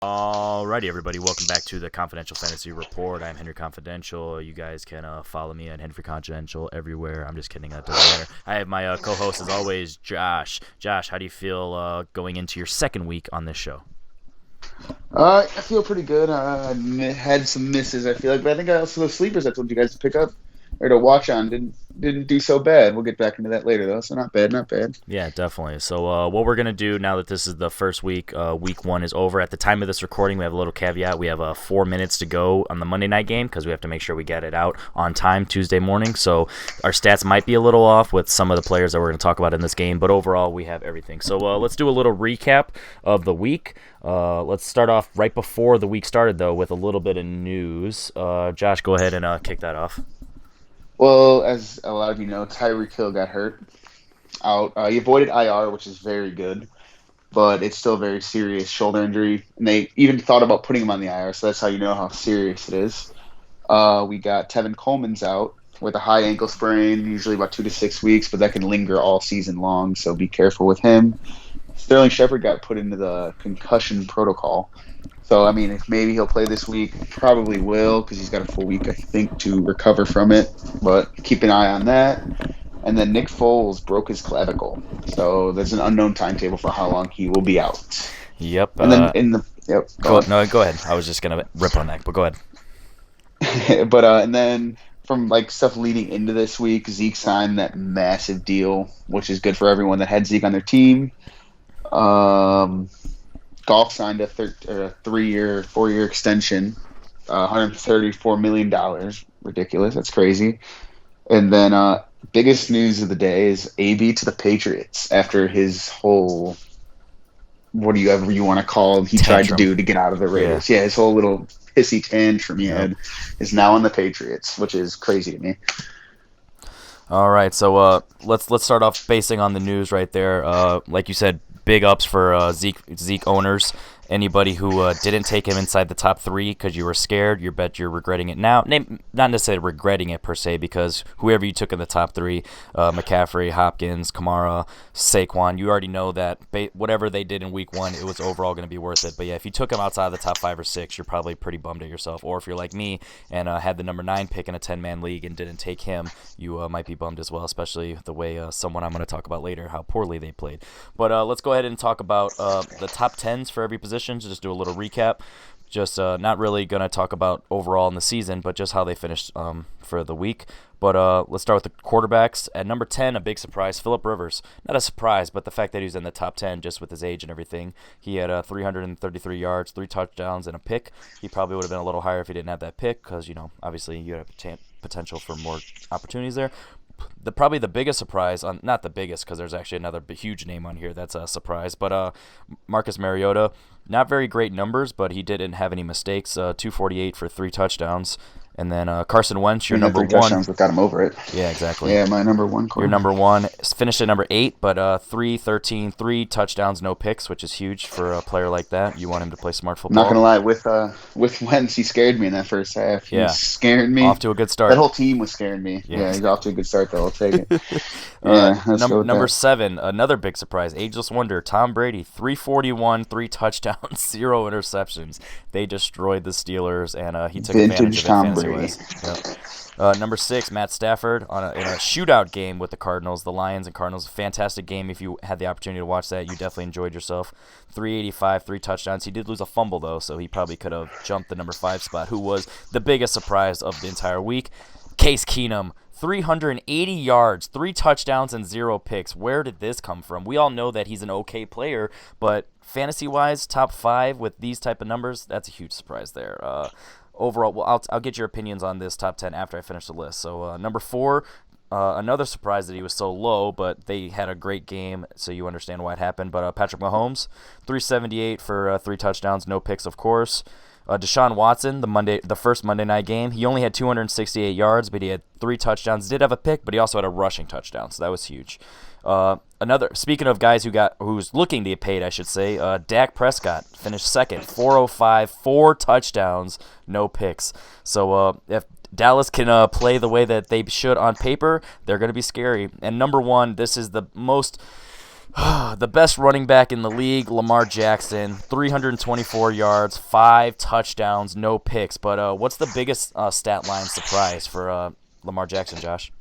Alrighty, everybody, welcome back to the Confidential Fantasy Report. I'm Henry Confidential. You guys can follow me at Henry Confidential everywhere. I'm just kidding, that doesn't matter. I have my co-host, as always, Josh. Josh, how do you feel going into your second week on this show? I feel pretty good. Had some misses, I feel like, but I think I also the sleepers I told you guys to pick up or to watch on didn't do so bad. We'll get back into that later though, so not bad, not bad. Yeah, definitely. So what we're going to do now that this is the first week, week one is over. At the time of this recording, we have a little caveat. We have 4 minutes to go on the Monday night game because we have to make sure we get it out on time Tuesday morning. So our stats might be a little off with some of the players that we're going to talk about in this game, but overall we have everything. So let's do a little recap of the week. Let's start off right before the week started, though, with a little bit of news. Josh, go ahead and kick that off. Well, as a lot of you know, Tyreek Hill got hurt out. He avoided IR, which is very good, but it's still very serious shoulder injury, and they even thought about putting him on the IR. So that's how you know how serious it is. We got Tevin Coleman's out with a high ankle sprain, usually about 2 to 6 weeks, but that can linger all season long. So be careful with him. Sterling Shepard got put into the concussion protocol. So, I mean, if maybe he'll play this week, probably will because he's got a full week, I think, to recover from it. But keep an eye on that. And then Nick Foles broke his clavicle. So there's an unknown timetable for how long he will be out. Yep. And then go ahead. I was just going to rip on that, but go ahead. And then from like stuff leading into this week, Zeke signed that massive deal, which is good for everyone that had Zeke on their team. Golf signed a 3-year, 4-year extension, $134 million. Ridiculous. That's crazy. And then biggest news of the day is AB to the Patriots after his whole, whatever you want to call it, he tried to do to get out of the Raiders. Yeah, his whole little pissy tantrum he had is now on the Patriots, which is crazy to me. All right, so let's start off basing on the news right there. Like you said, big ups for Zeke owners. Anybody who didn't take him inside the top 3 because you were scared, you bet you're regretting it now. Not necessarily regretting it per se, because whoever you took in the top 3, McCaffrey, Hopkins, Kamara, Saquon, you already know that whatever they did in week 1, it was overall going to be worth it. But yeah, if you took him outside of the top 5 or 6, you're probably pretty bummed at yourself. Or if you're like me and had the number 9 pick in a 10-man league and didn't take him, you might be bummed as well, especially the way someone I'm going to talk about later, how poorly they played. But let's go ahead and talk about the top 10s for every position. Just do a little recap. Just not really going to talk about overall in the season, but just how they finished for the week. But let's start with the quarterbacks. At number 10, a big surprise, Phillip Rivers. Not a surprise, but the fact that he was in the top 10 just with his age and everything. He had 333 yards, 3 touchdowns, and a pick. He probably would have been a little higher if he didn't have that pick because, obviously you have potential for more opportunities there. Probably the biggest surprise, not the biggest because there's actually another huge name on here that's a surprise, but Marcus Mariota, not very great numbers, but he didn't have any mistakes, 248 for 3 touchdowns. And then Carson Wentz, your number 1. Touchdowns that got him over it. Yeah, exactly. Yeah, my number 1. Your number 1 finished at number 8, but 3-13, 3 touchdowns, no picks, which is huge for a player like that. You want him to play smart football. Not gonna lie, with Wentz, he scared me in that first half. He scared me. Off to a good start. That whole team was scaring me. Yeah, he's off to a good start though. I'll take it. Number 7, another big surprise, ageless wonder, Tom Brady, 341, 3 touchdowns, 0 interceptions. They destroyed the Steelers, and he took advantage of it fantasy-wise. Yep. Number 6, Matt Stafford in a shootout game with the Cardinals, the Lions and Cardinals. Fantastic game. If you had the opportunity to watch that, you definitely enjoyed yourself. 385, 3 touchdowns. He did lose a fumble, though, so he probably could have jumped the number 5 spot, who was the biggest surprise of the entire week. Case Keenum, 380 yards, 3 touchdowns, and 0 picks. Where did this come from? We all know that he's an okay player, but fantasy-wise, top 5 with these type of numbers, that's a huge surprise there. Overall, well, I'll get your opinions on this top 10 after I finish the list. So number 4, another surprise that he was so low, but they had a great game, so you understand why it happened. But Patrick Mahomes, 378 for 3 touchdowns, no picks, of course. Deshaun Watson, the first Monday night game, he only had 268 yards, but he had 3 touchdowns. Did have a pick, but he also had a rushing touchdown, so that was huge. Speaking of guys who's looking to get paid, I should say, Dak Prescott finished second, 405, 4 touchdowns, no picks. So if Dallas can play the way that they should on paper, they're going to be scary. And number 1, this is the most The best running back in the league, Lamar Jackson, 324 yards, 5 touchdowns, no picks. But what's the biggest stat line surprise for Lamar Jackson, Josh?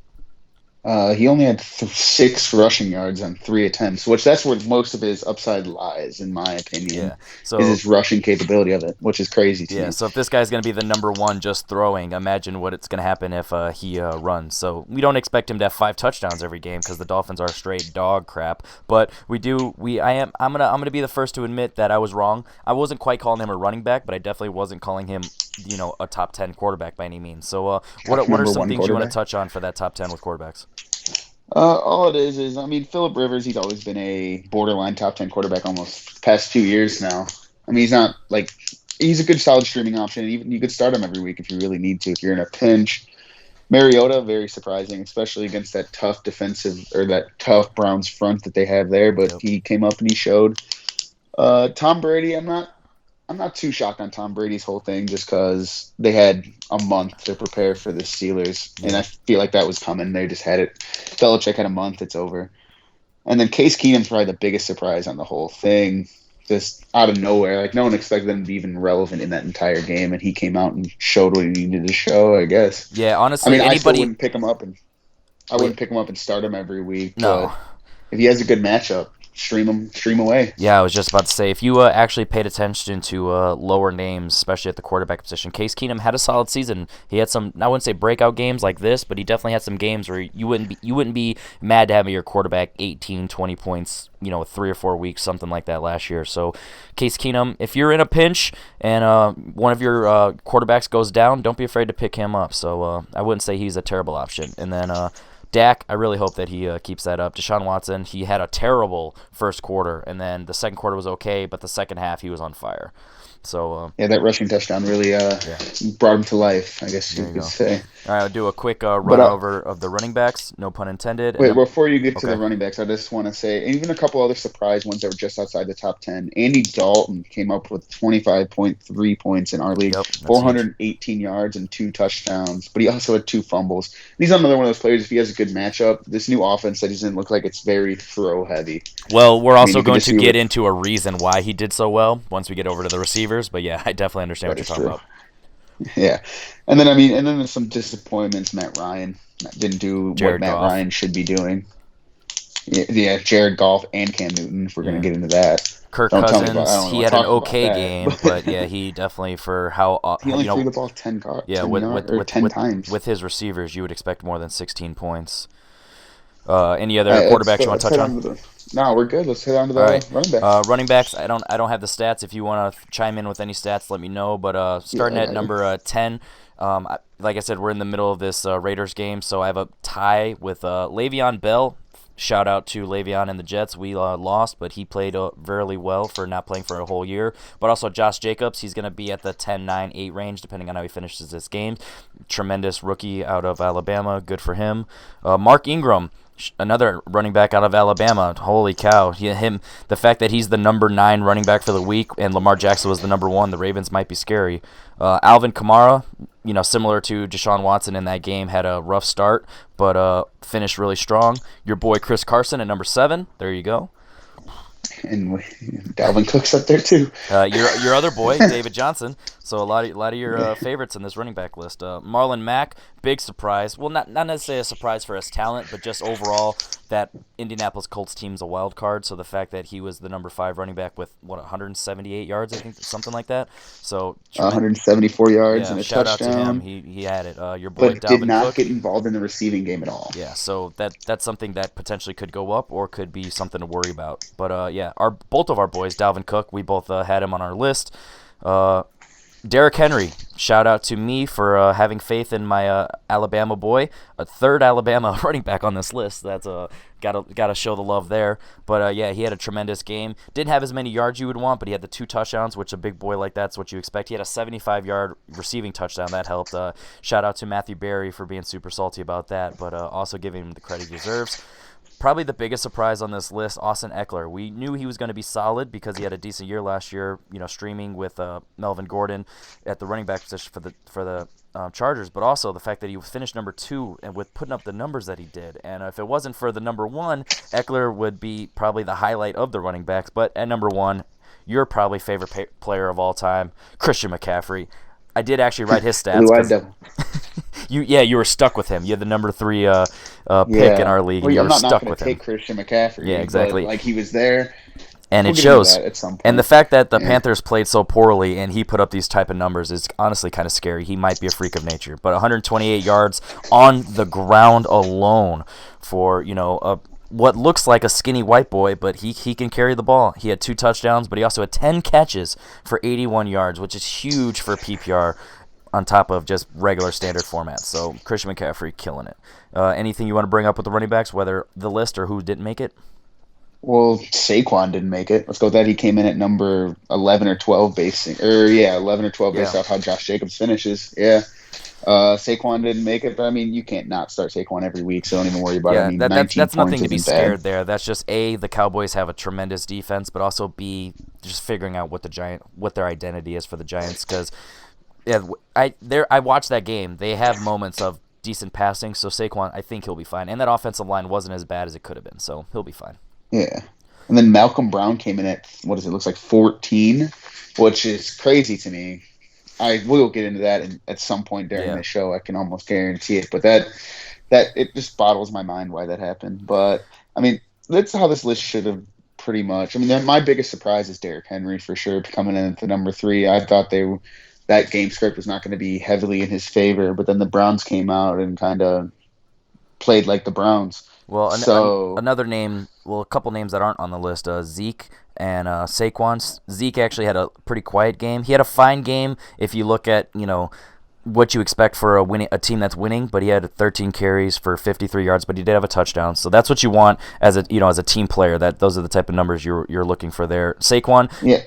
He only had 6 rushing yards on 3 attempts, which that's where most of his upside lies, in my opinion, Yeah. is So his rushing capability of it, which is crazy to Yeah, me. so if this guy's going to be the number one just throwing, imagine what it's going to happen if he runs. So we don't expect him to have 5 touchdowns every game because the Dolphins are straight dog crap. But we do. I'm gonna be the first to admit that I was wrong. I wasn't quite calling him a running back, but I definitely wasn't calling him, a top 10 quarterback by any means. So what are Number some one things you want to quarterback. touch on for that top 10 with quarterbacks? All it is, I mean, Philip Rivers, he's always been a borderline top 10 quarterback almost past 2 years now. I mean, he's not like, he's a good solid streaming option. Even you could start him every week if you really need to, if you're in a pinch. Mariota, very surprising, especially against that tough defensive or that tough Browns front that they have there. But Yep. he came up and he showed. Tom Brady, I'm not too shocked on Tom Brady's whole thing just because they had a month to prepare for the Steelers, and Yeah. I feel like that was coming. They just had it. Belichick had a month. It's over. And then Case Keenum's probably the biggest surprise on the whole thing, just out of nowhere. Like no one expected him to be even relevant in that entire game, and he came out and showed what he needed to show. I guess. Yeah, I honestly, mean, I still anybody. wouldn't pick him up, and I Wait, wouldn't pick him up and start him every week. no. But if he has a good matchup, stream away. Yeah, I was just about to say, if you actually paid attention to lower names, especially at the quarterback position, Case Keenum had a solid season. He had some, I wouldn't say breakout games like this, but he definitely had some games where you wouldn't be mad to have your quarterback 18, 20 points, 3 or 4 weeks, something like that last year. So, Case Keenum, if you're in a pinch and one of your quarterbacks goes down, don't be afraid to pick him up. So, I wouldn't say he's a terrible option. And then Dak, I really hope that he keeps that up. Deshaun Watson, he had a terrible first quarter, and then the second quarter was okay, but the second half he was on fire. So, Yeah, that rushing touchdown really yeah, brought him to life, I guess you there you could go. say. All right, I'll do a quick But run over of the running backs, no pun intended. And wait, then, before you get to the okay, running backs, I just want to say, even a couple other surprise ones that were just outside the top 10. Andy Dalton came up with 25.3 points in our league, yep, that's huge. 418 yards and 2 touchdowns, but he also had 2 fumbles. And he's another one of those players, if he has a good matchup, this new offense that he's in looks like it's very throw heavy. Well, we're I mean, also you can going just to see get what into a reason why he did so well once we get over to the receivers, but yeah, I definitely understand what that you're is talking true. about. Yeah. And then, I mean, and then there's some disappointments. Matt Ryan didn't do what Jared Matt Goff. Ryan should be doing. Yeah, Jared Goff and Cam Newton, if we're going to Yeah. get into that. Kirk Don't tell me about. I Cousins, don't really he want to had an talk about okay that. game, but But yeah, he definitely for how he only threw the ball 10, yeah, 10 with yard, with or with 10 with times. with his receivers, you would expect more than 16 points. Any other quarterbacks you want to Let's touch head on? on to the. No, we're good. Let's head on to All right. the running backs. Running backs, I don't have the stats. If you want to chime in with any stats, let me know. But Yeah, starting I at got you. number 10, like I said, we're in the middle of this Raiders game, so I have a tie with Le'Veon Bell. Shout out to Le'Veon and the Jets. We lost, but he played very well for not playing for a whole year. But also Josh Jacobs, he's going to be at the 10, 9, 8 range, depending on how he finishes this game. Tremendous rookie out of Alabama. Good for him. Mark Ingram, another running back out of Alabama. Holy cow! The fact that he's the number 9 running back for the week, and Lamar Jackson was the number 1. The Ravens might be scary. Alvin Kamara, similar to Deshaun Watson in that game, had a rough start, but finished really strong. Your boy Chris Carson at number 7. There you go. And Dalvin Cook's up there too. Your other boy, David Johnson. So a lot of your favorites in this running back list. Marlon Mack, big surprise. Well, not necessarily a surprise for his talent, but just overall that Indianapolis Colts team's a wild card. So the fact that he was the number 5 running back with 178 yards, I think, something like that. So 174 yards yeah, and a shout out to him. touchdown, He had it. Your boy but did Dalvin not Cook. get involved in the receiving game at all. Yeah, so that's something that potentially could go up or could be something to worry about. But yeah, both of our boys, Dalvin Cook, we both had him on our list. Derrick Henry, shout out to me for having faith in my Alabama boy, a third Alabama running back on this list. That's gotta show the love there. But yeah, he had a tremendous game. Didn't have as many yards you would want, but he had the 2 touchdowns, which a big boy like that's what you expect. He had a 75-yard receiving touchdown that helped. Shout out to Matthew Berry for being super salty about that, but also giving him the credit he deserves. probably the biggest surprise on this list, Austin Eckler. We knew he was going to be solid because he had a decent year last year, streaming with Melvin Gordon at the running back position for the Chargers, but also the fact that he finished number 2 and with putting up the numbers that he did. And if it wasn't for the number 1, Eckler would be probably the highlight of the running backs. But at number 1, your probably favorite player of all time, Christian McCaffrey. I did actually write his stats. You were stuck with him. You had the number 3 pick in our league, and you were stuck with him. Take Christian McCaffrey. Yeah, exactly. But, like, he was there, and it shows. At some point. And the fact that the Panthers played so poorly and he put up these type of numbers is honestly kind of scary. He might be a freak of nature, but 128 yards on the ground alone for what looks like a skinny white boy, but he can carry the ball. He had 2 touchdowns, but he also had 10 catches for 81 yards, which is huge for PPR on top of just regular standard formats. So Christian McCaffrey killing it. Anything you want to bring up with the running backs, whether the list or who didn't make it? Well, Saquon didn't make it. Let's go with that. He came in at number 11 or 12 based off how Josh Jacobs finishes. Yeah. Saquon didn't make it, but I mean, you can't not start Saquon every week, so don't even worry about it. I mean, that's nothing to be scared bad. there. That's just A, the Cowboys have a tremendous defense, but also B, just figuring out what their identity is for the Giants. Because I watched that game. They have moments of decent passing, so Saquon, I think he'll be fine. And that offensive line wasn't as bad as it could have been, so he'll be fine. Yeah. And then Malcolm Brown came in at, looks like 14, which is crazy to me. I will get into that at some point during the show. I can almost guarantee it. But that it just boggles my mind why that happened. But, I mean, that's how this list should have pretty much. I mean, my biggest surprise is Derrick Henry for sure coming in at the number 3. I thought that game script was not going to be heavily in his favor. But then the Browns came out and kind of played like the Browns. Well, another name, a couple names that aren't on the list, Zeke and Saquon. Zeke actually had a pretty quiet game. He had a fine game if you look at, what you expect for a team that's winning, but he had 13 carries for 53 yards, but he did have a touchdown. So that's what you want as a team player. Those are the type of numbers you're looking for there. Saquon. Yeah.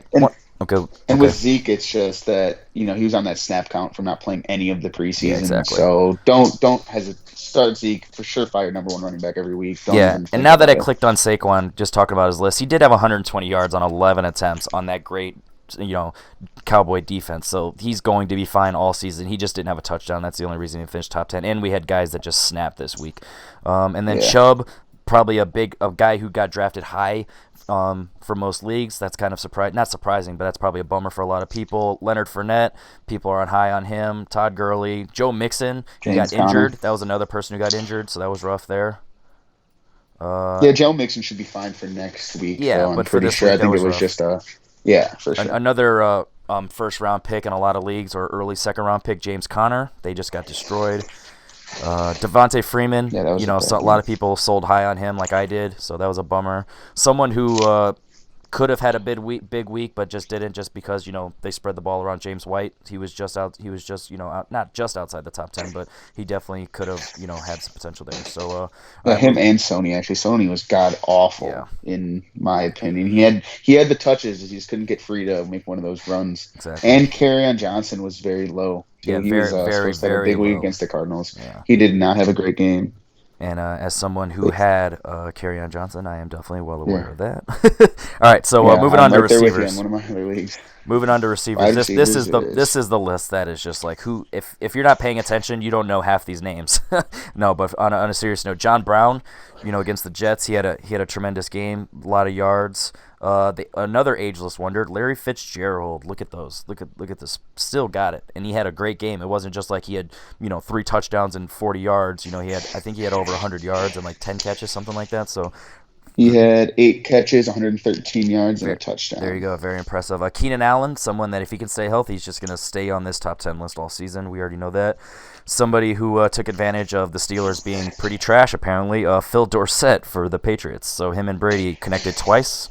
And with Zeke, it's just that he was on that snap count from not playing any of the preseason. Yeah, exactly. So don't hesitate. Start Zeke for sure. Fire number 1 running back every week. And now that I clicked on Saquon, just talking about his list, he did have 120 yards on 11 attempts on that great Cowboy defense. So he's going to be fine all season. He just didn't have a touchdown. That's the only reason he finished top 10. And we had guys that just snapped this week. And then Chubb, probably a guy who got drafted high for most leagues. That's kind of not surprising, but that's probably a bummer for a lot of people. Leonard Fournette, people are high on him. Todd Gurley, Joe Mixon, who got injured. That was another person who got injured, so that was rough there. Joe Mixon should be fine for next week. Yeah, but for this week, I think it was rough. just for sure. Another first round pick in a lot of leagues, or early second round pick, James Conner. They just got destroyed. Devontae Freeman, a lot of people sold high on him like I did, so that was a bummer. Someone who could have had a big week, but just didn't, just because they spread the ball around. James White, he was just not just outside the top 10, but he definitely could have had some potential there. So him and Sony, actually. Sony was god awful in my opinion. He had the touches, he just couldn't get free to make one of those runs. Exactly. And Kerryon Johnson was very low. Yeah, he was very supposed to have a big low week against the Cardinals. Yeah. He did not have a great game. And as someone who had Kerryon Johnson, I am definitely well aware of that. All right, so moving on to receivers. One of my other leagues. Moving on to receivers. This is the list that is just like, who, if you're not paying attention, you don't know half these names. No, but on a serious note, John Brown, against the Jets, he had a tremendous game, a lot of yards. Another ageless wonder, Larry Fitzgerald. Look at those. Look at this. Still got it, and he had a great game. It wasn't just like he had 3 touchdowns and 40 yards. I think he had over 100 yards and like 10 catches, something like that. So he had 8 catches, 113 yards, and a touchdown. There you go. Very impressive. Keenan Allen, someone that if he can stay healthy, he's just going to stay on this top 10 list all season. We already know that. Somebody who took advantage of the Steelers being pretty trash, apparently, Phil Dorsett for the Patriots. So him and Brady connected twice.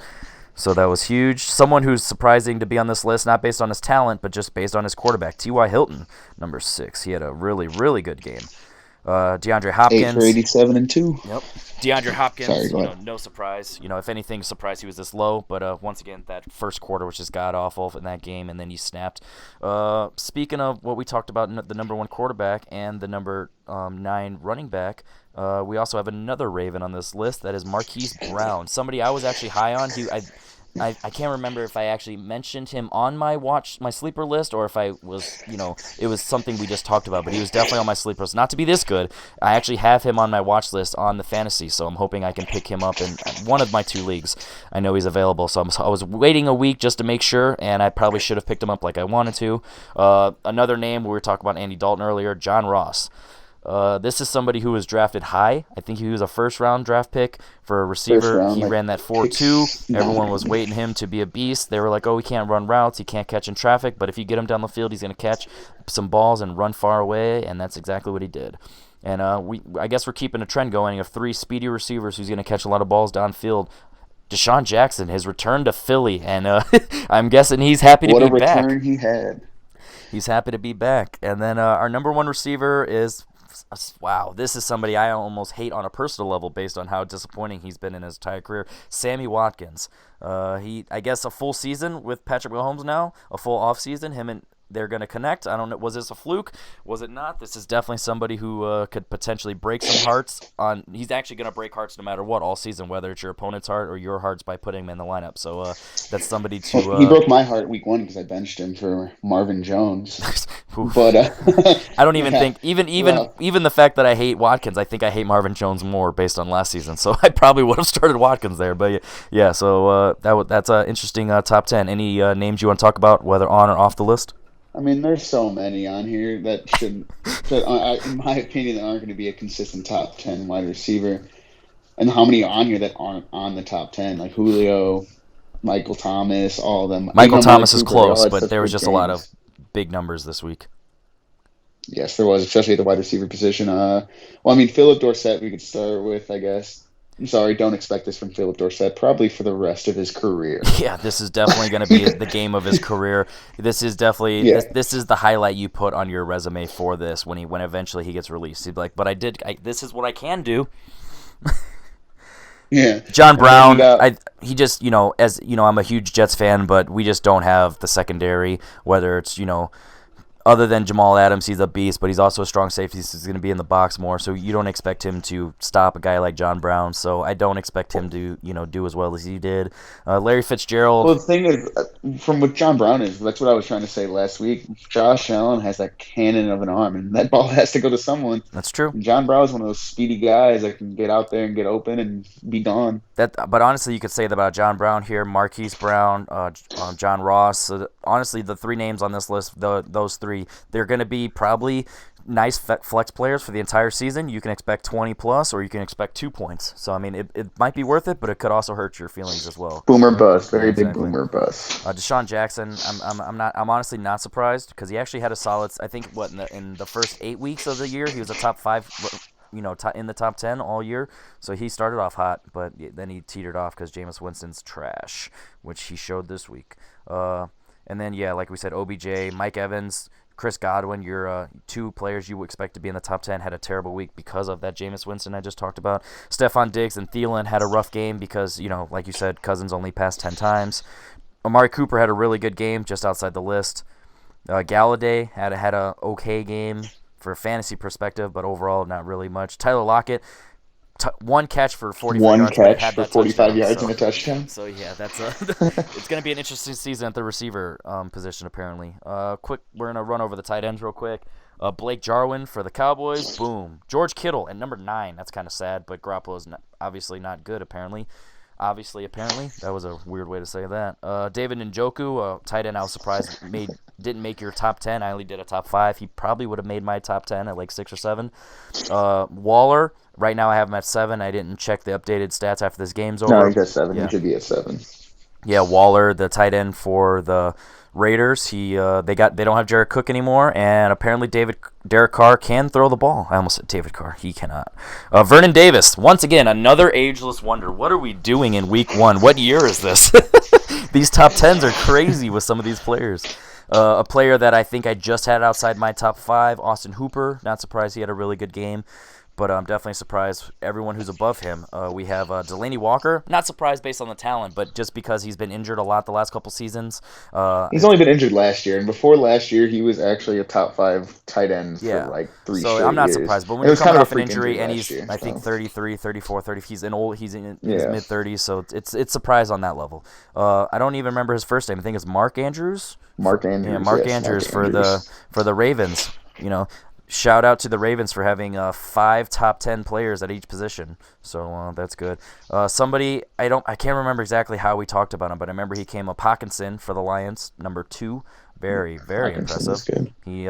So that was huge. Someone who's surprising to be on this list, not based on his talent, but just based on his quarterback, T.Y. Hilton, number 6. He had a really, really good game. DeAndre Hopkins. 8 for 87 and 2. Yep. DeAndre Hopkins, Sorry, no surprise. If anything, surprised he was this low. But once again, that first quarter was just god-awful in that game, and then he snapped. Speaking of what we talked about, the number 1 quarterback and the number 9 running back, We also have another Raven on this list. That is Marquise Brown, somebody I was actually high on. I can't remember if I actually mentioned him on my sleeper list, or if I was, it was something we just talked about, but he was definitely on my sleeper list. Not to be this good. I actually have him on my watch list on the fantasy, so I'm hoping I can pick him up in one of my 2 leagues. I know he's available, so I was waiting a week just to make sure, and I probably should have picked him up like I wanted to. Another name, we were talking about Andy Dalton earlier, John Ross. This is somebody who was drafted high. I think he was a first-round draft pick for a receiver. He ran that 4.2. Everyone was waiting him to be a beast. They were like, oh, he can't run routes. He can't catch in traffic. But if you get him down the field, he's going to catch some balls and run far away, and that's exactly what he did. And I guess we're keeping a trend going of 3 speedy receivers who's going to catch a lot of balls downfield. Deshaun Jackson has returned to Philly, and I'm guessing he's happy to be back. What a return he had. He's happy to be back. And then our number 1 receiver is... Wow, this is somebody I almost hate on a personal level based on how disappointing he's been in his entire career. Sammy Watkins. I guess a full season with Patrick Mahomes now, a full off season. They're going to connect. I don't know. Was this a fluke? Was it not? This is definitely somebody who could potentially break some hearts. He's actually going to break hearts no matter what all season, whether it's your opponent's heart or your hearts by putting him in the lineup. So that's somebody to... Well, he broke my heart week 1 because I benched him for Marvin Jones. But I don't even think... Even the fact that I hate Watkins, I think I hate Marvin Jones more based on last season. So I probably would have started Watkins there. But yeah, so that's an interesting top 10. Any names you want to talk about, whether on or off the list? I mean, there's so many on here that should, in my opinion, aren't going to be a consistent top 10 wide receiver. And how many on here that aren't on the top 10? Like Julio, Michael Thomas, all of them. Michael Thomas is close, but there was just a lot of big numbers this week. Yes, there was, especially at the wide receiver position. Philip Dorsett we could start with, I guess. I'm sorry, don't expect this from Philip Dorsett, probably for the rest of his career. Yeah, this is definitely going to be the game of his career. This is definitely this is the highlight you put on your resume for this when eventually he gets released. He'd be like, but this is what I can do. Yeah. John Brown, he just, as I'm a huge Jets fan, but we just don't have the secondary, whether it's, other than Jamal Adams, he's a beast, but he's also a strong safety. He's going to be in the box more, so you don't expect him to stop a guy like John Brown. So I don't expect him to, do as well as he did. Larry Fitzgerald. Well, the thing is, from what John Brown is, that's what I was trying to say last week. Josh Allen has that cannon of an arm, and that ball has to go to someone. That's true. And John Brown is one of those speedy guys that can get out there and get open and be gone. But honestly, you could say that about John Brown here, Marquise Brown, John Ross. So honestly, the 3 names on this list, those 3, they're going to be probably nice flex players for the entire season. You can expect 20 plus, or you can expect 2 points. So I mean, it might be worth it, but it could also hurt your feelings as well. Boomer bust, very big boomer bust. Deshaun Jackson, I'm honestly not surprised because he actually had a solid. I think in the first 8 weeks of the year, he was a top 5. In the top 10 all year. So he started off hot, but then he teetered off because Jameis Winston's trash, which he showed this week. And then, like we said, OBJ, Mike Evans, Chris Godwin, your 2 players you would expect to be in the top 10, had a terrible week because of that Jameis Winston I just talked about. Stephon Diggs and Thielen had a rough game because, like you said, Cousins only passed 10 times. Amari Cooper had a really good game just outside the list. Galladay had a okay game for a fantasy perspective, but overall not really much. Tyler Lockett, 1 catch for 45 yards. 1 catch for 45 yards and a touchdown. So yeah, that's it's going to be an interesting season at the receiver position apparently. We're going to run over the tight ends real quick. Blake Jarwin for the Cowboys, boom. George Kittle at number 9. That's kind of sad, but Garoppolo's obviously not good apparently. Apparently, that was a weird way to say that. David Njoku, tight end, I was surprised didn't make your top 10. I only did a top 5. He probably would have made my top 10 at like 6 or 7. Waller, right now I have him at 7. I didn't check the updated stats after this game's over. No, he's at 7. He should be at 7. Yeah, Waller, the tight end for the Raiders. They don't have Jared Cook anymore, and apparently Derek Carr can throw the ball. I almost said David Carr. He cannot. Vernon Davis, once again, another ageless wonder. What are we doing in week 1? What year is this? These top 10s are crazy with some of these players. A player that I think I just had outside my top 5, Austin Hooper. Not surprised he had a really good game. but I'm definitely surprised everyone who's above him. We have Delaney Walker. Not surprised based on the talent, but just because he's been injured a lot the last couple seasons. He's It's only been injured last year, and before last year, he was actually a top five tight end for Yeah. like three So I'm straight not years. surprised. But when And it you're was kind coming of a off an freak injury injury and last he's, year. I think, So 33, 34, 30, he's in his yeah, mid 30s, so it's surprise on that level. I don't even remember his first name. I think it's Mark Andrews. Mark Yeah, Andrews. Mark Yes, Mark Andrews Andrews. for the Ravens. You know, shout out to the Ravens for having 5 top 10 players at each position. So that's good. Somebody I can't remember exactly how we talked about him, but I remember he came up Hawkinson for the Lions, number 2. Very, very Hawkinson impressive. is good.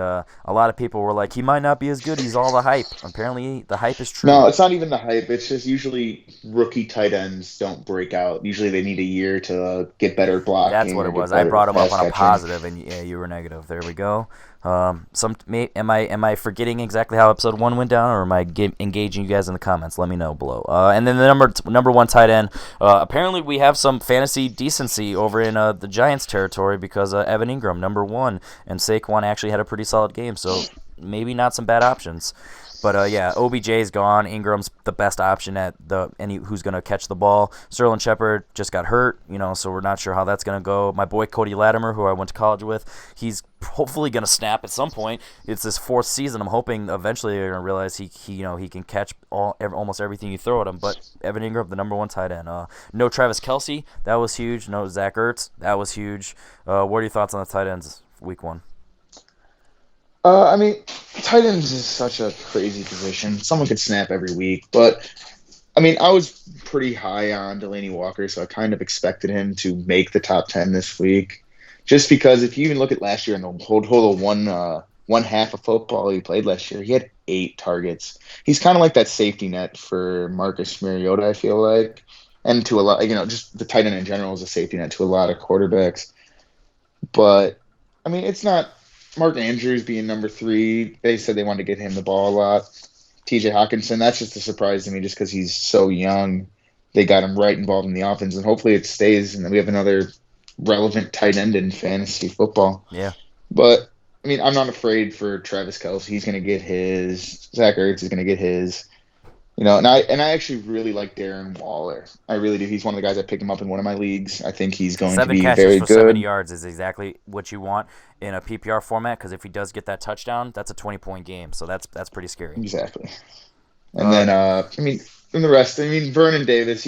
A lot of people were like, he might not be as good. He's all the hype. Apparently, the hype is true. No, it's not even the hype. It's just usually rookie tight ends don't break out. Usually they need a year to get better That's blocking what or it get was. I better brought him up pass on a catching. positive, and yeah, you were negative. There we go. Am I forgetting exactly how episode 1 went down, or am I engaging you guys in the comments? Let me know below. And then the number 1 tight end. Apparently, we have some fantasy decency over in the Giants territory because Evan Ingram, number 1, and Saquon actually had a pretty solid game. So maybe not some bad options. But yeah, OBJ's gone. Ingram's the best option at who's going to catch the ball. Sterling Shepard just got hurt, so we're not sure how that's going to go. My boy Cody Latimer, who I went to college with, he's hopefully going to snap at some point. It's his 4th season. I'm hoping eventually they're going to realize he can catch almost everything you throw at him. But Evan Ingram, the number 1 tight end. No Travis Kelce, that was huge. No Zach Ertz, that was huge. What are your thoughts on the tight ends week 1? I mean, tight ends is such a crazy position. Someone could snap every week, but I mean, I was pretty high on Delaney Walker, so I kind of expected him to make the top 10 this week. Just because if you even look at last year and the whole one half of football he played last year, he had 8 targets. He's kind of like that safety net for Marcus Mariota, I feel like, and to a lot, just the tight end in general is a safety net to a lot of quarterbacks. But I mean, it's not Mark Andrews being number 3. They said they wanted to get him the ball a lot. TJ Hawkinson, that's just a surprise to me just because he's so young. They got him right involved in the offense, and hopefully it stays, and then we have another relevant tight end in fantasy football. Yeah. But, I mean, I'm not afraid for Travis Kelce. He's going to get his. Zach Ertz is going to get his. And I actually really like Darren Waller. I really do. He's one of the guys I picked him up in one of my leagues. I think he's going to 7 be catches very for 70 good. yards is exactly what you want in a PPR format because if he does get that touchdown, that's a 20-point game. So that's pretty scary. Exactly. And then, I mean, and the rest. I mean, Vernon Davis.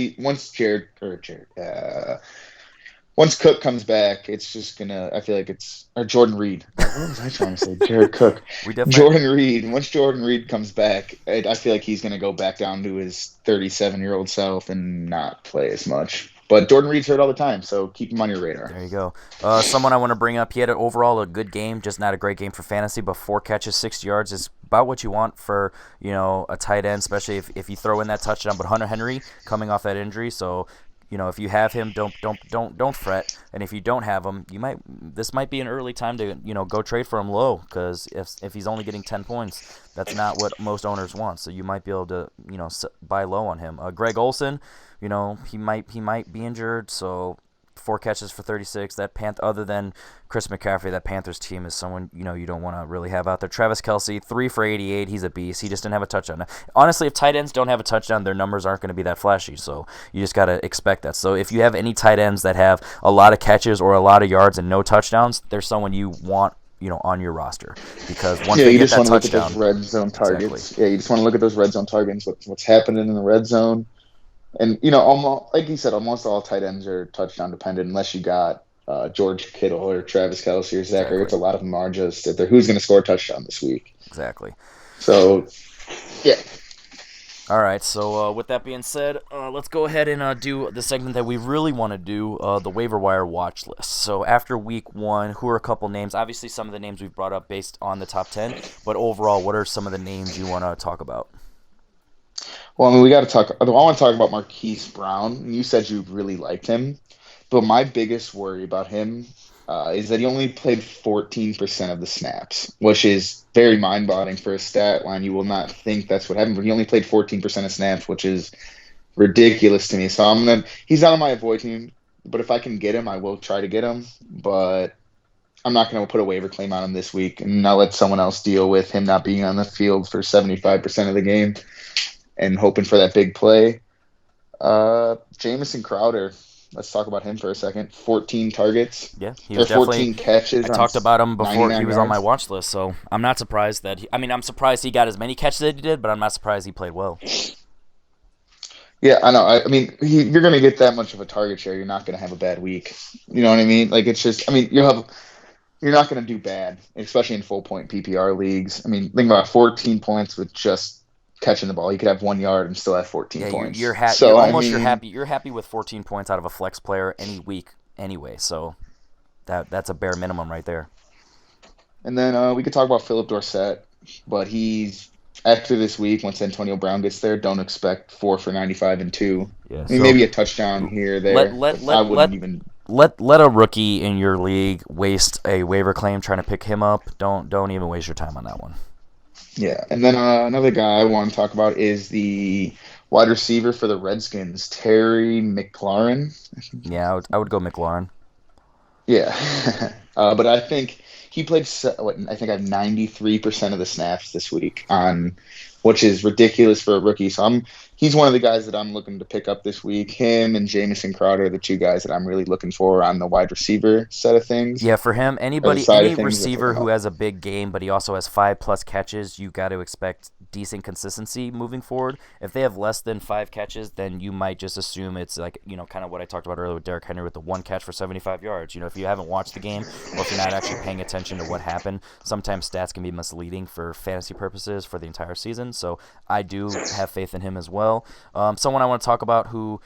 Once Cook comes back, it's just gonna. I feel like it's or Jordan Reed. What was I trying to say? Jared Cook. We definitely Jordan Reed. Once Jordan Reed comes back, I feel like he's gonna go back down to his 37-year-old self and not play as much. But Jordan Reed's hurt all the time, so keep him on your radar. There you go. Someone I want to bring up. He had overall a good game, just not a great game for fantasy. But 4 catches, 60 yards is about what you want for a tight end, especially if you throw in that touchdown. But Hunter Henry coming off that injury, so if you have him, don't fret. And if you don't have him, this might be an early time to go trade for him low because if he's only getting 10 points, that's not what most owners want. So you might be able to buy low on him. Greg Olson, he might be injured, so 4 catches for 36. Other than Chris McCaffrey, that Panthers team is someone you don't want to really have out there. Travis Kelce, 3 for 88. He's a beast. He just didn't have a touchdown. Honestly, if tight ends don't have a touchdown, their numbers aren't going to be that flashy. So you just got to expect that. So if you have any tight ends that have a lot of catches or a lot of yards and no touchdowns, there's someone you want on your roster because once they you get just that want to look at touchdown, those red zone targets. exactly. Yeah, you just want to look at those red zone targets. What's happening in the red zone? And almost like you said, almost all tight ends are touchdown dependent, unless you got George Kittle or Travis Kelce or Zach Ertz. Exactly. A lot of them are just that they're who's going to score a touchdown this week. Exactly. So, yeah. All right, so with that being said, let's go ahead and do the segment that we really want to do, the waiver wire watch list. So after week 1, who are a couple names? Obviously, some of the names we've brought up based on the top 10, but overall, what are some of the names you want to talk about? Well, I mean, we got to talk. I want to talk about Marquise Brown. You said you really liked him, but my biggest worry about him is that he only played 14% of the snaps, which is very mind-boggling for a stat line. You will not think that's what happened, but he only played 14% of snaps, which is ridiculous to me. So he's not on my avoid team, but if I can get him, I will try to get him. But I'm not going to put a waiver claim on him this week and not let someone else deal with him not being on the field for 75% of the game. and hoping for that big play. Jamison Crowder. Let's talk about him for a second. 14 targets Yeah, he or was definitely. 14 catches I on talked about him before he 99 was on my yards. watch list, so I'm not surprised that. I'm surprised he got as many catches as he did, but I'm not surprised he played well. Yeah, I know. I mean, you're going to get that much of a target share. You're not going to have a bad week. You know what I mean? Like it's just. I mean, you're not going to do bad, especially in full point PPR leagues. I mean, think about 14 points with just catching the ball. You could have 1 yard and still have 14 Yeah, points. you're So I almost mean, you're happy with 14 points out of a flex player any week anyway. So that's a bare minimum right there. and then we could talk about Philip Dorsett, but he's after this week once Antonio Brown gets there, don't expect 4 for 95 and two. Yeah. I mean, So maybe a touchdown here or let there, let but I let let wouldn't even. let a rookie in your league waste a waiver claim trying to pick him up. Don't even waste your time on that one. Yeah, and then another guy I want to talk about is the wide receiver for the Redskins, Terry McLaurin. Yeah, I would go McLaurin. Yeah, but I think he played. I think I have 93% of the snaps this week on, which is ridiculous for a rookie. So he's one of the guys that I'm looking to pick up this week. Him and Jamison Crowder are the two guys that I'm really looking for on the wide receiver set of things, Yeah, for him, or the side any of things to pick receiver him who up. has a big game, but he also has 5+ catches, you got to expect decent consistency moving forward. If they have less than 5 catches, then you might just assume it's like kind of what I talked about earlier with Derrick Henry with the one catch for 75 yards. If you haven't watched the game or if you're not actually paying attention to what happened, sometimes stats can be misleading for fantasy purposes for the entire season. So I do have faith in him as well. Someone I want to talk about who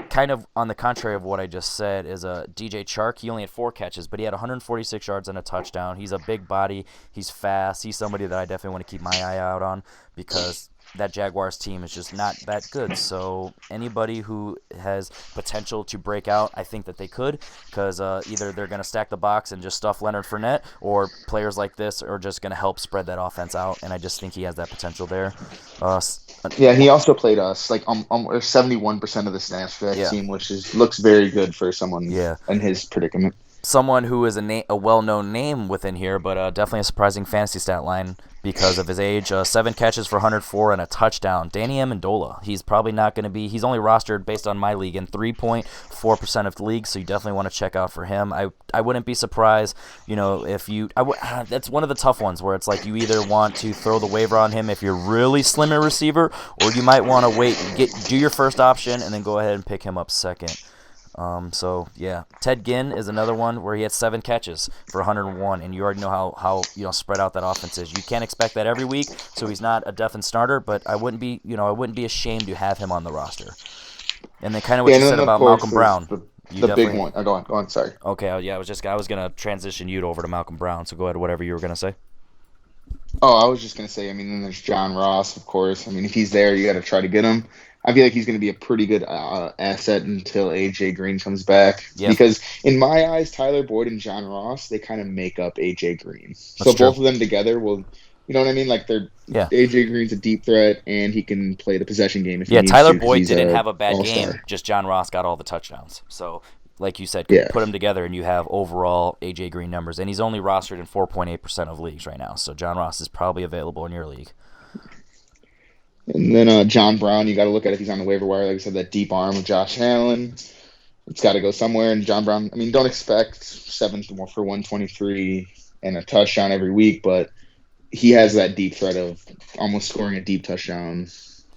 kind of on the contrary of what I just said is DJ Chark. He only had 4 catches, but he had 146 yards and a touchdown. He's a big body. He's fast. He's somebody that I definitely want to keep my eye out on because that Jaguars team is just not that good. So anybody who has potential to break out, I think that they could because either they're going to stack the box and just stuff Leonard Fournette, or players like this are just going to help spread that offense out, and I just think he has that potential there. Uh, Yeah, he also played us like 71% of the snaps for that yeah, team, which is looks very good for someone yeah. in his predicament. Someone who is a well-known name within here, but definitely a surprising fantasy stat line because of his age. 7 catches for 104 and a touchdown. Danny Amendola. He's probably not going to be. He's only rostered based on my league in 3.4% of the league, so you definitely want to check out for him. I wouldn't be surprised, if you. That's one of the tough ones where it's like you either want to throw the waiver on him if you're really slim at receiver, or you might want to wait, do your first option, and then go ahead and pick him up second. So yeah, Ted Ginn is another one where he had 7 catches for 101, and you already know how spread out that offense is. You can't expect that every week, so he's not a definite starter, but I wouldn't be ashamed to have him on the roster. And then kind of what Yeah, you and said then of about course Malcolm there's Brown, you the big definitely. one. Go on. Sorry. Okay, yeah, I was gonna transition you over to Malcolm Brown, so go ahead, whatever you were gonna say. Oh, I was just gonna say. I mean, then there's John Ross, of course. I mean, if he's there, you got to try to get him. I feel like he's going to be a pretty good asset until AJ Green comes back. Yeah, Because in my eyes, Tyler Boyd and John Ross, they kind of make up AJ Green. that's So true. both of them together will, you know what I mean? Like they're Yeah, AJ Green's a deep threat, and he can play the possession game if he yeah. needs Tyler to because Boyd he's didn't a have a bad all game. star. Just John Ross got all the touchdowns. So, like you said, Yeah. put them together and you have overall AJ Green numbers. And he's only rostered in 4.8% of leagues right now. So John Ross is probably available in your league. And then John Brown, you got to look at if he's on the waiver wire. Like I said, that deep arm of Josh Allen. It's got to go somewhere. And John Brown, I mean, don't expect 7 for 123 and a touchdown every week, but he has that deep threat of almost scoring a deep touchdown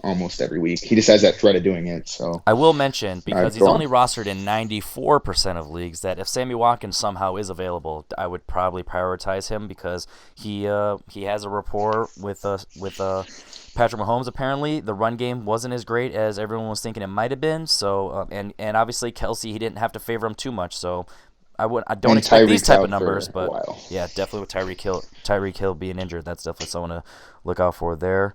almost every week. He just has that threat of doing it. So, I will mention, because he's go on. only rostered in 94% of leagues, that if Sammy Watkins somehow is available, I would probably prioritize him because he has a rapport with Patrick Mahomes. Apparently, the run game wasn't as great as everyone was thinking it might have been. So and obviously Kelsey, he didn't have to favor him too much. So I don't And expect these Tyreek's type of out numbers, for a but while. yeah, definitely with Tyreek Hill being injured, that's definitely someone to look out for there.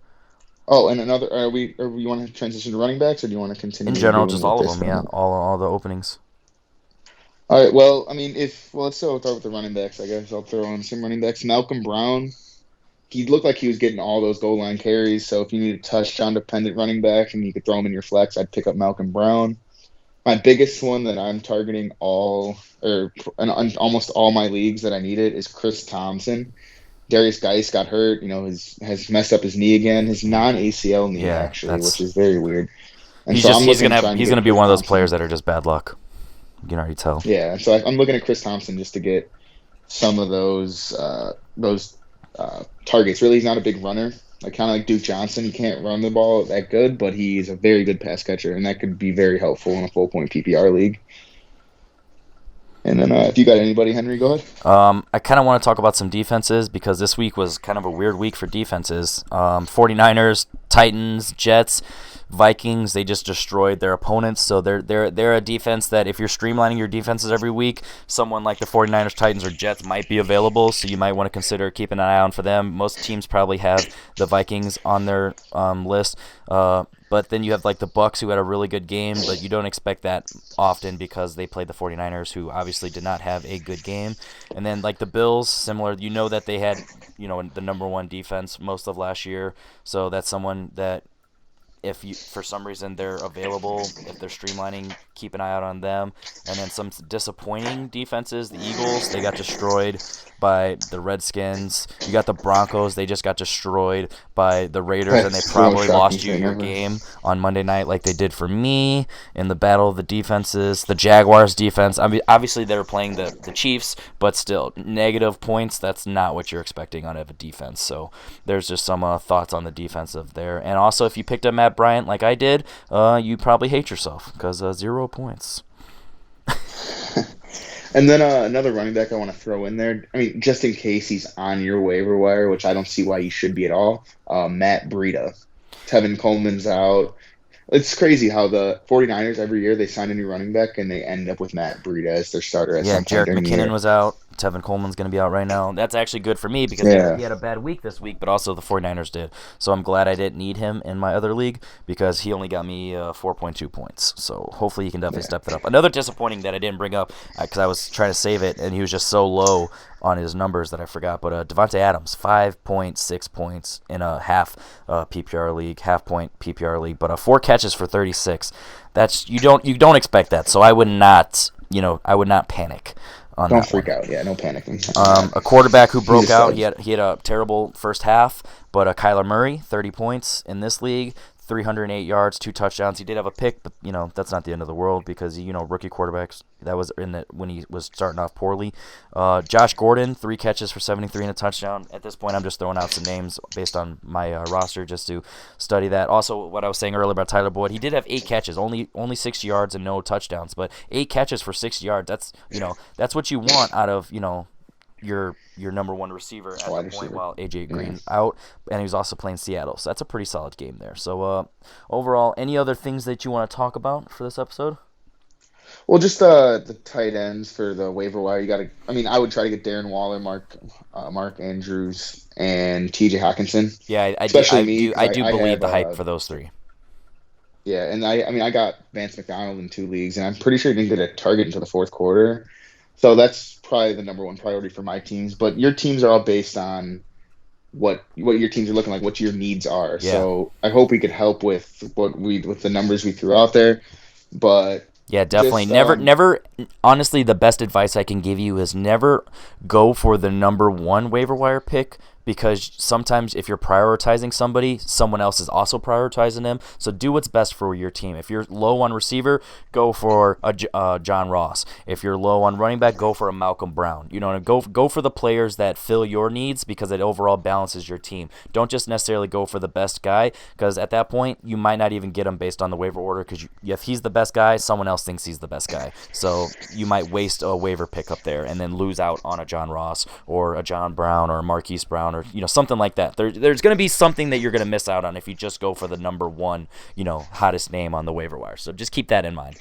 Oh, and another, you want to transition to running backs or do you want to In continue general, doing just with all of this them, yeah, one? all the openings. All right. Well, I mean, let's start with the running backs, I guess. I'll throw on some running backs. Malcolm Brown, he looked like he was getting all those goal line carries. So if you need a touchdown dependent running back and you could throw him in your flex, I'd pick up Malcolm Brown. My biggest one that I'm targeting almost all my leagues that I need it is Chris Thompson. Darius Geis got hurt. Has messed up his knee again, his non-ACL knee Yeah, actually, which is very weird. And he's so just I'm looking, trying to he's get gonna be Chris one of those players Thompson. that are just bad luck. You can already tell. Yeah, so I'm looking at Chris Thompson just to get some of those targets. Really, he's not a big runner. Like kind of like Duke Johnson, he can't run the ball that good, but he's a very good pass catcher, and that could be very helpful in a full point PPR league. And then if you got anybody, Henry, go ahead. I kind of want to talk about some defenses because this week was kind of a weird week for defenses. 49ers, Titans, Jets, Vikings, they just destroyed their opponents. So they're a defense that if you're streamlining your defenses every week, someone like the 49ers, Titans, or Jets might be available. So you might want to consider keeping an eye on for them. Most teams probably have the Vikings on their list. But then you have like the Bucks, who had a really good game, but you don't expect that often because they played the 49ers, who obviously did not have a good game. And then like the Bills, similar, that they had the number one defense most of last year. So that's someone that if you for some reason they're available, if they're streamlining, keep an eye out on them. And then some disappointing defenses, the Eagles, they got destroyed by the Redskins. You got the Broncos, they just got destroyed by the Raiders, and they That's the most probably shocking lost you thing your ever. game on Monday night like they did for me in the battle of the defenses. The Jaguars defense, I mean, obviously they were playing the Chiefs, but still, negative points, that's not what you're expecting out of a defense. So there's just some thoughts on the defensive there. And also, if you picked up Matt Bryant like I did, you probably hate yourself because 0 points. And then another running back I want to throw in there. I mean, just in case he's on your waiver wire, which I don't see why he should be at all. Matt Breida. Tevin Coleman's out. It's crazy how the 49ers every year they sign a new running back and they end up with Matt Breida as their starter at Yeah, some point Jarek during the McKinnon year. was out. Tevin Coleman's going to be out right now. That's actually good for me because Yeah, he had a bad week this week, but also the 49ers did. So I'm glad I didn't need him in my other league because he only got me 4.2 points. So hopefully he can definitely yeah. step that up. Another disappointing that I didn't bring up because I was trying to save it and he was just so low on his numbers that I forgot. But Devontae Adams, 5.6 points in a half PPR league, half point PPR league, but 4 catches for 36. That's you don't expect that. So I would not panic on Don't that freak one. out. Yeah, no panicking on that. A quarterback who He's a broke out. stud. He had a terrible first half, but Kyler Murray, 30 points in this league, 308 yards, 2 touchdowns. He did have a pick, but that's not the end of the world because rookie quarterbacks, that was when he was starting off poorly. Josh Gordon, 3 catches for 73 and a touchdown. At this point, I'm just throwing out some names based on my roster just to study that. Also, what I was saying earlier about Tyler Boyd, he did have 8 catches, only 6 yards and no touchdowns, but 8 catches for 6 yards. That's what you want out of your number one receiver at the Wide point receiver. while AJ Yeah. Green's out, and he was also playing Seattle, so that's a pretty solid game there. So overall, any other things that you want to talk about for this episode? Well, just the tight ends for the waiver wire. You got to. I mean, I would try to get Darren Waller, Mark Andrews, and T.J. Hawkinson. Yeah, Especially me because I do I believe have the hype for those 3. yeah, and I mean I got Vance McDonald in 2 leagues, and I'm pretty sure he didn't get a target until the fourth quarter. So that's probably the number one priority for my teams. But your teams are all based on what your teams are looking like, what your needs are. Yeah. So I hope we could help with with the numbers we threw out there. But Yeah, definitely. just Never. Honestly, the best advice I can give you is never go for the number one waiver wire pick because sometimes if you're prioritizing somebody, someone else is also prioritizing them. So do what's best for your team. If you're low on receiver, go for a John Ross. If you're low on running back, go for a Malcolm Brown. Go for the players that fill your needs because it overall balances your team. Don't just necessarily go for the best guy because at that point you might not even get him based on the waiver order because if he's the best guy, someone else thinks he's the best guy. So you might waste a waiver pick up there and then lose out on a John Ross or a John Brown or a Marquise Brown or something like that. There's going to be something that you're going to miss out on if you just go for the number one, hottest name on the waiver wire. So just keep that in mind.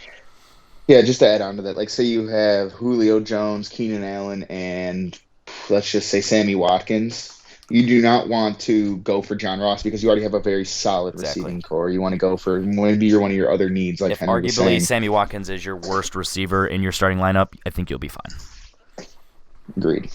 yeah, just to add on to that, like say you have Julio Jones, Keenan Allen, and let's just say Sammy Watkins. You do not want to go for John Ross because you already have a very solid Exactly. receiving core. You want to go for maybe one of your other needs, like If Henry was arguably saying. Sammy Watkins is your worst receiver in your starting lineup, I think you'll be fine. Agreed.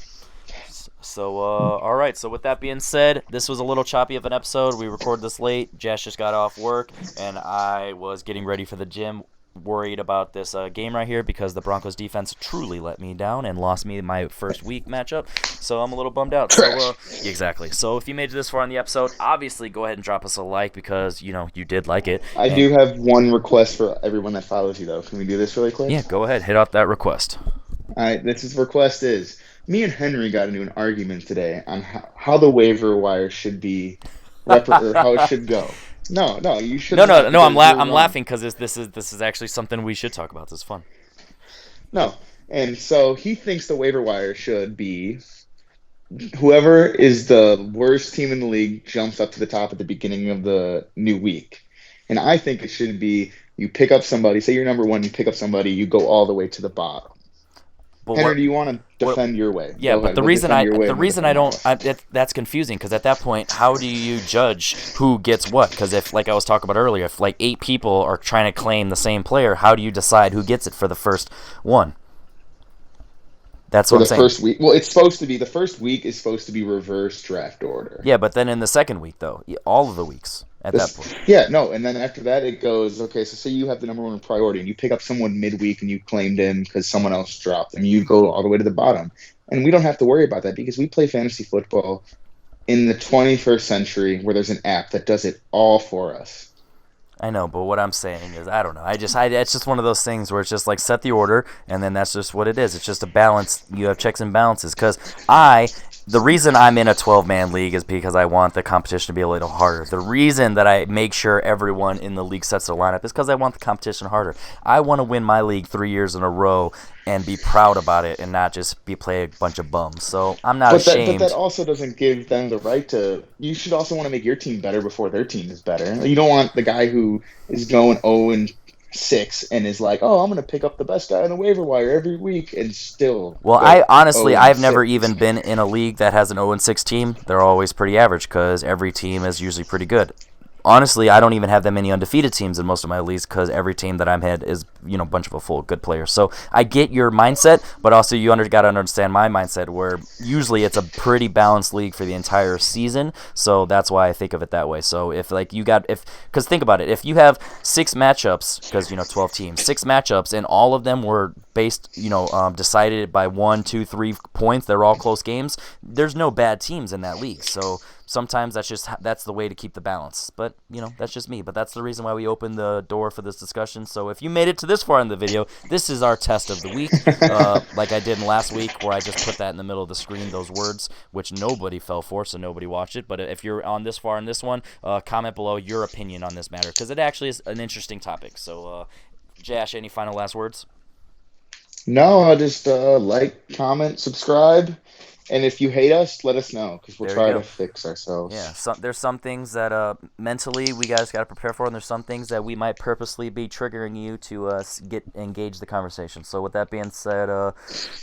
So, all right. So, with that being said, this was a little choppy of an episode. We recorded this late. Jess just got off work, and I was getting ready for the gym. worried about this game right here because the Broncos defense truly let me down and lost me my first week matchup. So I'm a little bummed out. Trash. So exactly. So if you made it this far in the episode, obviously go ahead and drop us a like because you did like it. I And do have one request for everyone that follows you, though. Can we do this really quick? yeah, go ahead, hit out that request. All right, this request is me and Henry got into an argument today on how the waiver wire should be, or how it should go. No, you No, shouldn't. no, no. I'm You're wrong. laughing because this is actually something we should talk about. This is fun. No, and so he thinks the waiver wire should be whoever is the worst team in the league jumps up to the top at the beginning of the new week, and I think it should be you pick up somebody. Say you're number one, you pick up somebody, you go all the way to the bottom. But Henry, do you want to defend your way? Yeah, Go but ahead. the We'll reason defend your way the and reason defend I mine. don't that's confusing because at that point, how do you judge who gets what? Because if, like I was talking about earlier, if like 8 people are trying to claim the same player, how do you decide who gets it for the first one? That's For what I'm the saying. first week. Well, it's supposed to be the first week is supposed to be reverse draft order. Yeah, but then in the second week, though, all of the weeks at that point. Yeah, no, and then after that it goes, okay, so say you have the number one priority and you pick up someone midweek and you claimed him because someone else dropped and you go all the way to the bottom. And we don't have to worry about that because we play fantasy football in the 21st century where there's an app that does it all for us. I know, but what I'm saying is, I don't know. It's just one of those things where it's just like set the order, and then that's just what it is. It's just a balance. You have checks and balances. Because the reason I'm in a 12-man league is because I want the competition to be a little harder. The reason that I make sure everyone in the league sets their lineup is because I want the competition harder. I want to win my league 3 years in a row and be proud about it and not just play a bunch of bums. So I'm not ashamed. But that also doesn't give them the right to. You should also want to make your team better before their team is better. You don't want the guy who is going 0-6 and is like, oh, I'm going to pick up the best guy on the waiver wire every week and still. Well, go I honestly, I've 0-6. never even been in a league that has an 0-6 team. They're always pretty average because every team is usually pretty good. Honestly, I don't even have that many undefeated teams in most of my leagues because every team that I'm in is, a bunch of full good players. So I get your mindset, but also you got to understand my mindset where usually it's a pretty balanced league for the entire season. So that's why I think of it that way. So if because think about it, if you have 6 matchups, because 12 teams, 6 matchups, and all of them were based, decided by 1, 2, 3 points, they're all close games. There's no bad teams in that league. So sometimes that's the way to keep the balance. But that's just me. But that's the reason why we opened the door for this discussion. So if you made it to this far in the video, this is our test of the week. Like I did in last week, where I just put that in the middle of the screen, those words, which nobody fell for, so nobody watched it. But if you're on this far in this one, comment below your opinion on this matter, because it actually is an interesting topic. So, Josh, any final last words? No, I'll just like, comment, subscribe. And if you hate us, let us know because we'll There you try go. to fix ourselves. Yeah, there's some things that mentally we guys got to prepare for, and there's some things that we might purposely be triggering you to engage the conversation. So with that being said,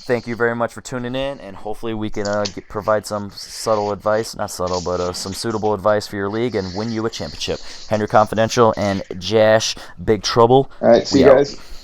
thank you very much for tuning in, and hopefully we can provide some subtle advice, not subtle, but some suitable advice for your league and win you a championship. Henry Confidential and Jash Big Trouble. All right, see We you out. guys.